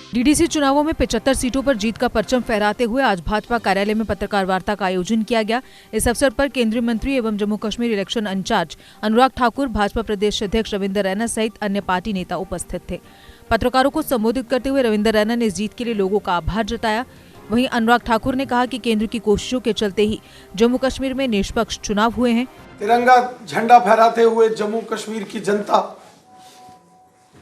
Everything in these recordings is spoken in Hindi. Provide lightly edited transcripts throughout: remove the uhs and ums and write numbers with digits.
डीडीसी चुनावों में 75 सीटों पर जीत का परचम फहराते हुए आज भाजपा कार्यालय में पत्रकार वार्ता का आयोजन किया गया। इस अवसर पर केंद्रीय मंत्री एवं जम्मू कश्मीर इलेक्शन इंचार्ज अनुराग ठाकुर, भाजपा प्रदेश अध्यक्ष रविंदर रैना सहित अन्य पार्टी नेता उपस्थित थे। पत्रकारों को संबोधित करते हुए रविंदर रैना ने इस जीत के लिए लोगों का आभार जताया। वहीं अनुराग ठाकुर ने कहा कि केंद्र की कोशिशों के चलते ही जम्मू कश्मीर में निष्पक्ष चुनाव हुए हैं। तिरंगा झंडा फहराते हुए जम्मू कश्मीर की जनता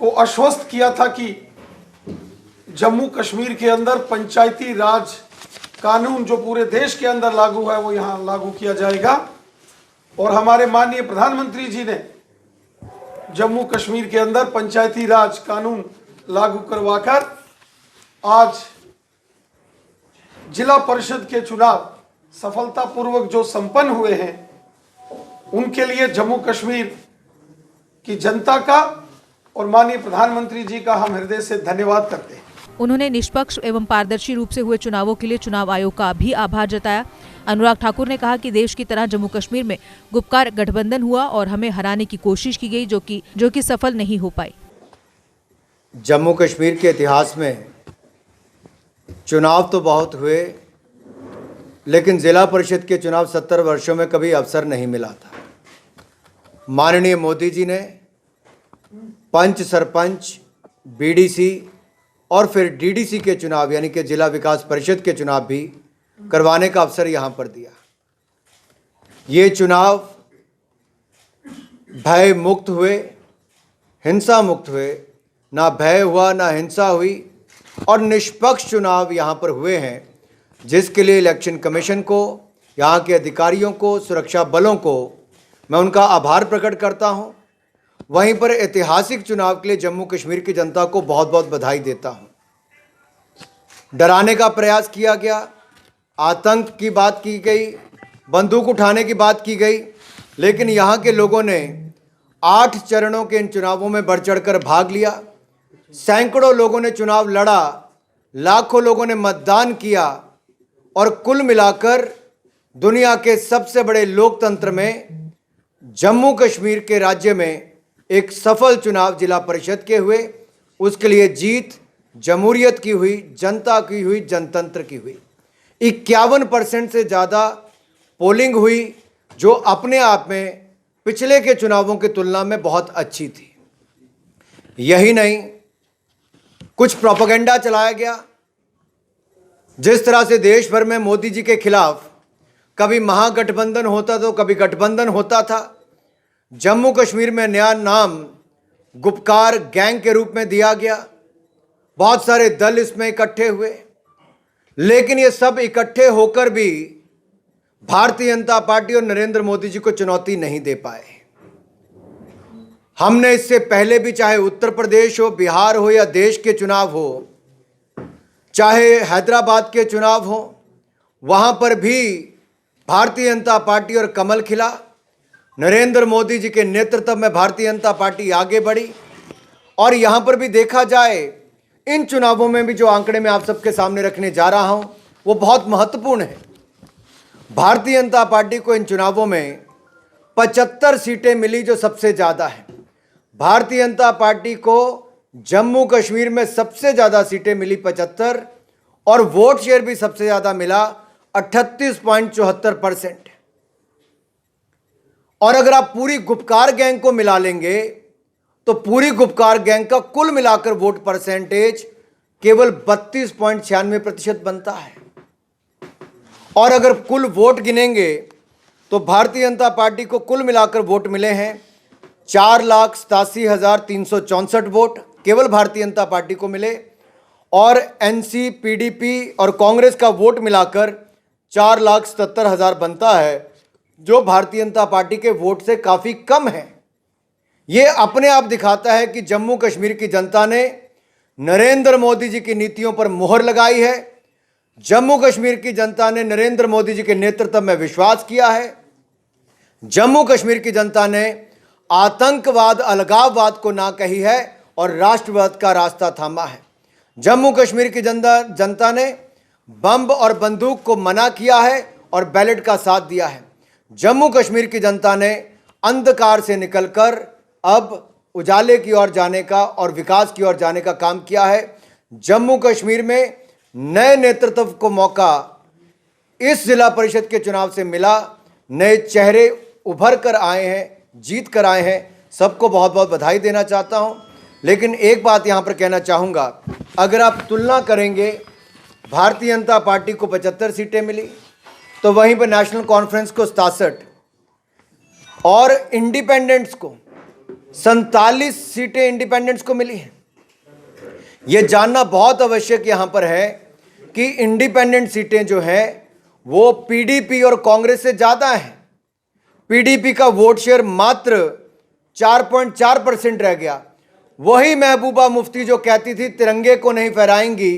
को आश्वस्त किया था कि जम्मू कश्मीर के अंदर पंचायती राज कानून जो पूरे देश के अंदर लागू है वो यहाँ लागू किया जाएगा। और हमारे माननीय प्रधानमंत्री जी ने जम्मू कश्मीर के अंदर पंचायती राज कानून लागू करवाकर आज जिला परिषद के चुनाव सफलतापूर्वक जो संपन्न हुए हैं उनके लिए जम्मू कश्मीर की जनता का और माननीय प्रधानमंत्री जी का हम हृदय से धन्यवाद करते हैं। उन्होंने निष्पक्ष एवं पारदर्शी रूप से हुए चुनावों के लिए चुनाव आयोग का भी आभार जताया। अनुराग ठाकुर ने कहा कि देश की तरह जम्मू कश्मीर में गुपकार गठबंधन हुआ और हमें हराने की कोशिश की गई जो कि सफल नहीं हो पाई। जम्मू कश्मीर के इतिहास में चुनाव तो बहुत हुए, लेकिन जिला परिषद के चुनाव 70 वर्षों में कभी अवसर नहीं मिला था। माननीय मोदी जी ने पंच, सरपंच, बीडीसी और फिर डीडीसी के चुनाव यानी कि जिला विकास परिषद के चुनाव भी करवाने का अवसर यहाँ पर दिया। ये चुनाव भय मुक्त हुए, हिंसा मुक्त हुए, ना भय हुआ ना हिंसा हुई और निष्पक्ष चुनाव यहाँ पर हुए हैं, जिसके लिए इलेक्शन कमीशन को, यहाँ के अधिकारियों को, सुरक्षा बलों को मैं उनका आभार प्रकट करता हूँ। वहीं पर ऐतिहासिक चुनाव के लिए जम्मू कश्मीर की जनता को बहुत बहुत बधाई देता हूँ। डराने का प्रयास किया गया, आतंक की बात की गई, बंदूक उठाने की बात की गई, लेकिन यहाँ के लोगों ने 8 चरणों के इन चुनावों में बढ़ चढ़कर भाग लिया। सैकड़ों लोगों ने चुनाव लड़ा, लाखों लोगों ने मतदान किया और कुल मिलाकर दुनिया के सबसे बड़े लोकतंत्र में जम्मू कश्मीर के राज्य में एक सफल चुनाव जिला परिषद के हुए। उसके लिए जीत जमहूरियत की हुई, जनता की हुई, जनतंत्र की हुई। 51% से ज़्यादा पोलिंग हुई, जो अपने आप में पिछले के चुनावों की तुलना में बहुत अच्छी थी। यही नहीं, कुछ प्रोपेगेंडा चलाया गया। जिस तरह से देश भर में मोदी जी के खिलाफ कभी महागठबंधन होता तो कभी गठबंधन होता था, जम्मू कश्मीर में नया नाम गुपकार गैंग के रूप में दिया गया। बहुत सारे दल इसमें इकट्ठे हुए, लेकिन ये सब इकट्ठे होकर भी भारतीय जनता पार्टी और नरेंद्र मोदी जी को चुनौती नहीं दे पाए। हमने इससे पहले भी, चाहे उत्तर प्रदेश हो, बिहार हो या देश के चुनाव हो, चाहे हैदराबाद के चुनाव हो, वहां पर भी भारतीय जनता पार्टी और कमल खिला। नरेंद्र मोदी जी के नेतृत्व में भारतीय जनता पार्टी आगे बढ़ी। और यहां पर भी देखा जाए, इन चुनावों में भी जो आंकड़े मैं आप सबके सामने रखने जा रहा हूं वो बहुत महत्वपूर्ण है। भारतीय जनता पार्टी को इन चुनावों में 75 सीटें मिली, जो सबसे ज़्यादा है। भारतीय जनता पार्टी को जम्मू कश्मीर में सबसे ज़्यादा सीटें मिली 75, और वोट शेयर भी सबसे ज़्यादा मिला 38.74%। और अगर आप पूरी गुपकार गैंग को मिला लेंगे तो पूरी गुपकार गैंग का कुल मिलाकर वोट परसेंटेज केवल 32.96% बनता है। और अगर कुल वोट गिनेंगे तो भारतीय जनता पार्टी को कुल मिलाकर वोट मिले हैं 4,87,364 वोट केवल भारतीय जनता पार्टी को मिले, और एनसी, पीडीपी और कांग्रेस का वोट मिलाकर 4,77,000 बनता है, जो भारतीय जनता पार्टी के वोट से काफ़ी कम है। ये अपने आप दिखाता है कि जम्मू कश्मीर की जनता ने नरेंद्र मोदी जी की नीतियों पर मुहर लगाई है। जम्मू कश्मीर की जनता ने नरेंद्र मोदी जी के नेतृत्व में विश्वास किया है। जम्मू कश्मीर की जनता ने आतंकवाद, अलगाववाद को ना कही है और राष्ट्रवाद का रास्ता थामा है। जम्मू कश्मीर की जनता ने बम और बंदूक को मना किया है और बैलेट का साथ दिया है। जम्मू कश्मीर की जनता ने अंधकार से निकलकर अब उजाले की ओर जाने का और विकास की ओर जाने का काम किया है। जम्मू कश्मीर में नए नेतृत्व को मौका इस जिला परिषद के चुनाव से मिला। नए चेहरे उभर कर आए हैं, जीत कर आए हैं। सबको बहुत बहुत बधाई देना चाहता हूं। लेकिन एक बात यहां पर कहना चाहूँगा, अगर आप तुलना करेंगे, भारतीय जनता पार्टी को 75 सीटें मिली, तो वहीं पर नेशनल कॉन्फ्रेंस को 67 और इंडिपेंडेंट्स को 47 सीटें इंडिपेंडेंट्स को मिली हैं। ये जानना बहुत आवश्यक यहाँ पर है कि इंडिपेंडेंट सीटें जो हैं वो पीडीपी और कांग्रेस से ज़्यादा हैं। पीडीपी का वोट शेयर मात्र 4.4% रह गया। वही महबूबा मुफ्ती जो कहती थी तिरंगे को नहीं फहराएंगी,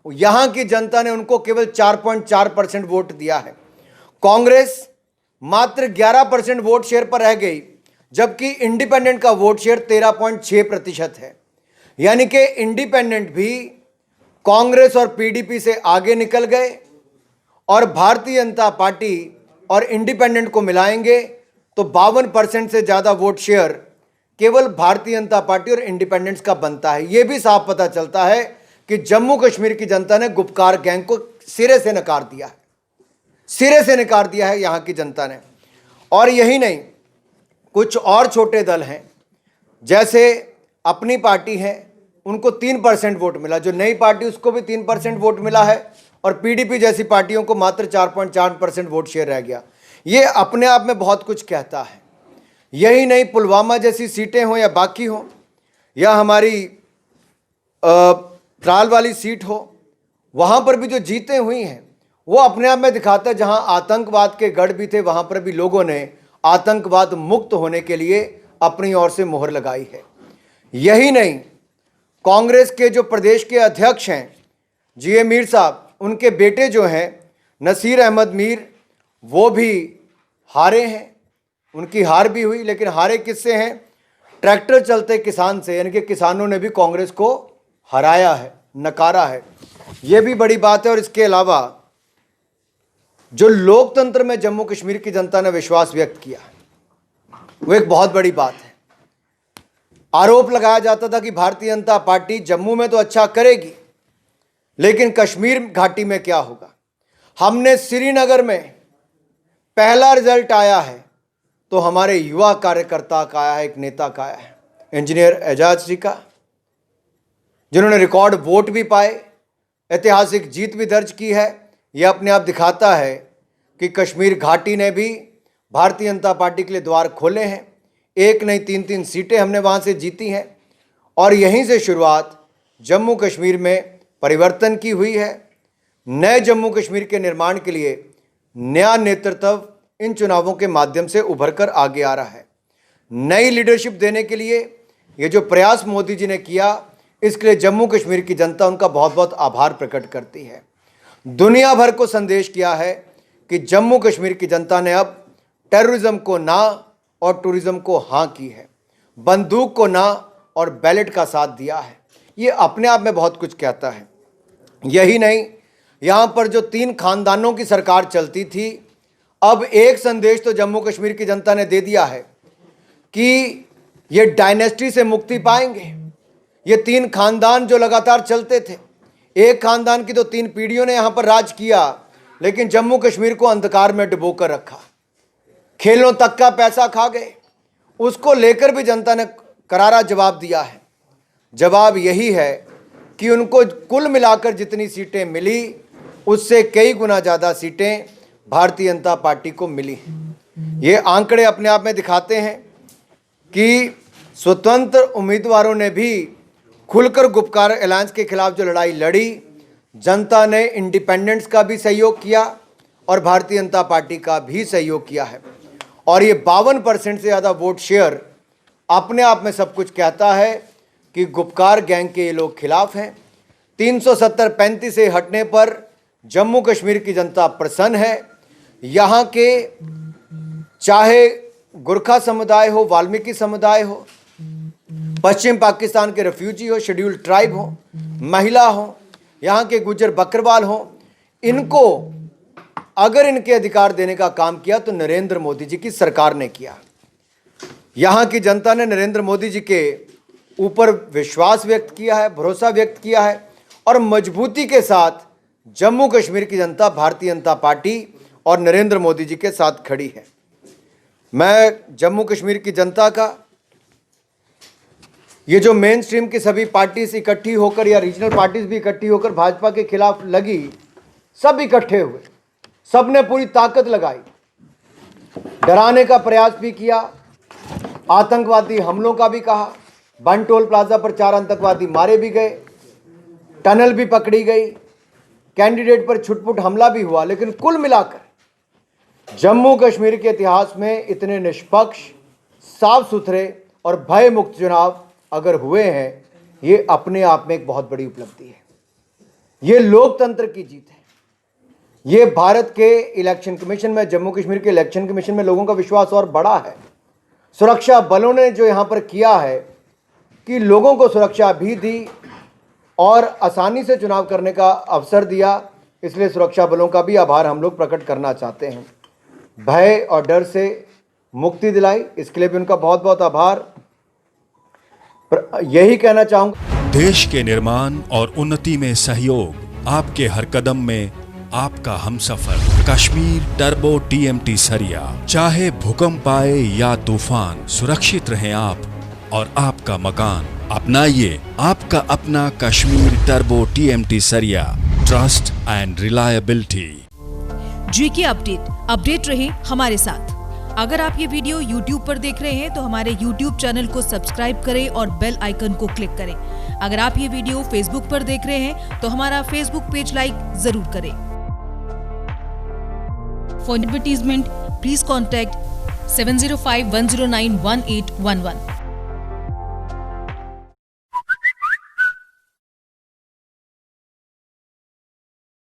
यहाँ की जनता ने उनको केवल 4.4% वोट दिया है। कांग्रेस मात्र 11% वोट शेयर पर रह गई, जबकि इंडिपेंडेंट का वोट शेयर 13.6% है। यानी कि इंडिपेंडेंट भी कांग्रेस और पीडीपी से आगे निकल गए, और भारतीय जनता पार्टी और इंडिपेंडेंट को मिलाएंगे तो 52% से ज़्यादा वोट शेयर केवल भारतीय जनता पार्टी और इंडिपेंडेंट्स का बनता है। यह भी साफ पता चलता है कि जम्मू कश्मीर की जनता ने गुपकार गैंग को सिरे से नकार दिया है, सिरे से नकार दिया है यहाँ की जनता ने। और यही नहीं, कुछ और छोटे दल हैं, जैसे अपनी पार्टी है, उनको 3% वोट मिला। जो नई पार्टी उसको भी 3% वोट मिला है, और पीडीपी जैसी पार्टियों को मात्र 4.4% वोट शेयर रह गया। ये अपने आप में बहुत कुछ कहता है। यही नहीं, पुलवामा जैसी सीटें हों या बाकी हों, या हमारी त्राल वाली सीट हो, वहाँ पर भी जो जीतें हुई हैं वो अपने आप में दिखाता है, जहाँ आतंकवाद के गढ़ भी थे वहाँ पर भी लोगों ने आतंकवाद मुक्त होने के लिए अपनी ओर से मोहर लगाई है। यही नहीं, कांग्रेस के जो प्रदेश के अध्यक्ष हैं जीए मीर साहब, उनके बेटे जो हैं नसीर अहमद मीर, वो भी हारे हैं। उनकी हार भी हुई, लेकिन हारे किससे हैं? ट्रैक्टर चलते किसान से। यानी कि किसानों ने भी कांग्रेस को हराया है, नकारा है। ये भी बड़ी बात है। और इसके अलावा जो लोकतंत्र में जम्मू कश्मीर की जनता ने विश्वास व्यक्त किया, वो एक बहुत बड़ी बात है। आरोप लगाया जाता था कि भारतीय जनता पार्टी जम्मू में तो अच्छा करेगी, लेकिन कश्मीर घाटी में क्या होगा। हमने श्रीनगर में पहला रिजल्ट आया है तो हमारे युवा कार्यकर्ता का आया है, एक नेता का आया है, इंजीनियर एजाज जी का, जिन्होंने रिकॉर्ड वोट भी पाए, ऐतिहासिक जीत भी दर्ज की है। यह अपने आप दिखाता है कि कश्मीर घाटी ने भी भारतीय जनता पार्टी के लिए द्वार खोले हैं। एक नहीं 3-3 सीटें हमने वहाँ से जीती हैं, और यहीं से शुरुआत जम्मू कश्मीर में परिवर्तन की हुई है। नए जम्मू कश्मीर के निर्माण के लिए नया नेतृत्व इन चुनावों के माध्यम से उभर कर आगे आ रहा है। नई लीडरशिप देने के लिए ये जो प्रयास मोदी जी ने किया, इसके लिए जम्मू कश्मीर की जनता उनका बहुत बहुत आभार प्रकट करती है। दुनिया भर को संदेश किया है कि जम्मू कश्मीर की जनता ने अब टेररिज्म को ना और टूरिज्म को हाँ की है, बंदूक को ना और बैलेट का साथ दिया है। ये अपने आप में बहुत कुछ कहता है। यही नहीं, यहाँ पर जो 3 खानदानों की सरकार चलती थी, अब एक संदेश तो जम्मू कश्मीर की जनता ने दे दिया है कि ये डायनेस्टी से मुक्ति पाएंगे। ये 3 खानदान जो लगातार चलते थे, एक खानदान की तो 3 पीढ़ियों ने यहाँ पर राज किया, लेकिन जम्मू कश्मीर को अंधकार में डुबो कर रखा। खेलों तक का पैसा खा गए, उसको लेकर भी जनता ने करारा जवाब दिया है। जवाब यही है कि उनको कुल मिलाकर जितनी सीटें मिली, उससे कई गुना ज़्यादा सीटें भारतीय जनता पार्टी को मिली। ये आंकड़े अपने आप में दिखाते हैं कि स्वतंत्र उम्मीदवारों ने भी खुलकर गुपकार अलायंस के खिलाफ जो लड़ाई लड़ी, जनता ने इंडिपेंडेंट्स का भी सहयोग किया और भारतीय जनता पार्टी का भी सहयोग किया है। और ये 52% से ज़्यादा वोट शेयर अपने आप में सब कुछ कहता है कि गुपकार गैंग के ये लोग खिलाफ हैं। 370-35 से हटने पर जम्मू कश्मीर की जनता प्रसन्न है। यहाँ के चाहे गुरखा समुदाय हो, वाल्मीकि समुदाय हो, पश्चिम पाकिस्तान के रेफ्यूजी हो, शेड्यूल्ड ट्राइब हो, महिला हो, यहाँ के गुज्जर बकरवाल हो, इनको अगर इनके अधिकार देने का काम किया तो नरेंद्र मोदी जी की सरकार ने किया। यहाँ की जनता ने नरेंद्र मोदी जी के ऊपर विश्वास व्यक्त किया है, भरोसा व्यक्त किया है, और मजबूती के साथ जम्मू कश्मीर की जनता भारतीय जनता पार्टी और नरेंद्र मोदी जी के साथ खड़ी है। मैं जम्मू कश्मीर की जनता का, ये जो मेन स्ट्रीम की सभी पार्टीज इकट्ठी होकर या रीजनल पार्टीज भी इकट्ठी होकर भाजपा के खिलाफ लगी, सब इकट्ठे हुए, सब ने पूरी ताकत लगाई, डराने का प्रयास भी किया, आतंकवादी हमलों का भी कहा, बन टोल प्लाजा पर 4 आतंकवादी मारे भी गए, टनल भी पकड़ी गई, कैंडिडेट पर छुटपुट हमला भी हुआ। लेकिन कुल मिलाकर जम्मू कश्मीर के इतिहास में इतने निष्पक्ष, साफ सुथरे और भय मुक्त चुनाव अगर हुए हैं, ये अपने आप में एक बहुत बड़ी उपलब्धि है। ये लोकतंत्र की जीत है। ये भारत के इलेक्शन कमीशन में, जम्मू कश्मीर के इलेक्शन कमीशन में लोगों का विश्वास और बढ़ा है। सुरक्षा बलों ने जो यहाँ पर किया है कि लोगों को सुरक्षा भी दी और आसानी से चुनाव करने का अवसर दिया, इसलिए सुरक्षा बलों का भी आभार हम लोग प्रकट करना चाहते हैं। भय और डर से मुक्ति दिलाई, इसके लिए भी उनका बहुत बहुत आभार। यही कहना चाहूँगा, देश के निर्माण और उन्नति में सहयोग, आपके हर कदम में आपका हमसफर। कश्मीर टर्बो TMT सरिया, चाहे भूकंप आए या तूफान, सुरक्षित रहें आप और आपका मकान। अपनाइए आपका अपना कश्मीर टर्बो TMT सरिया, trust and reliability. GK update रहे हमारे साथ। अगर आप ये वीडियो YouTube पर देख रहे हैं तो हमारे YouTube चैनल को सब्सक्राइब करें और बेल आइकन को क्लिक करें। अगर आप ये वीडियो Facebook पर देख रहे हैं तो हमारा Facebook पेज लाइक जरूर करें। For advertisement please contact 7051091811।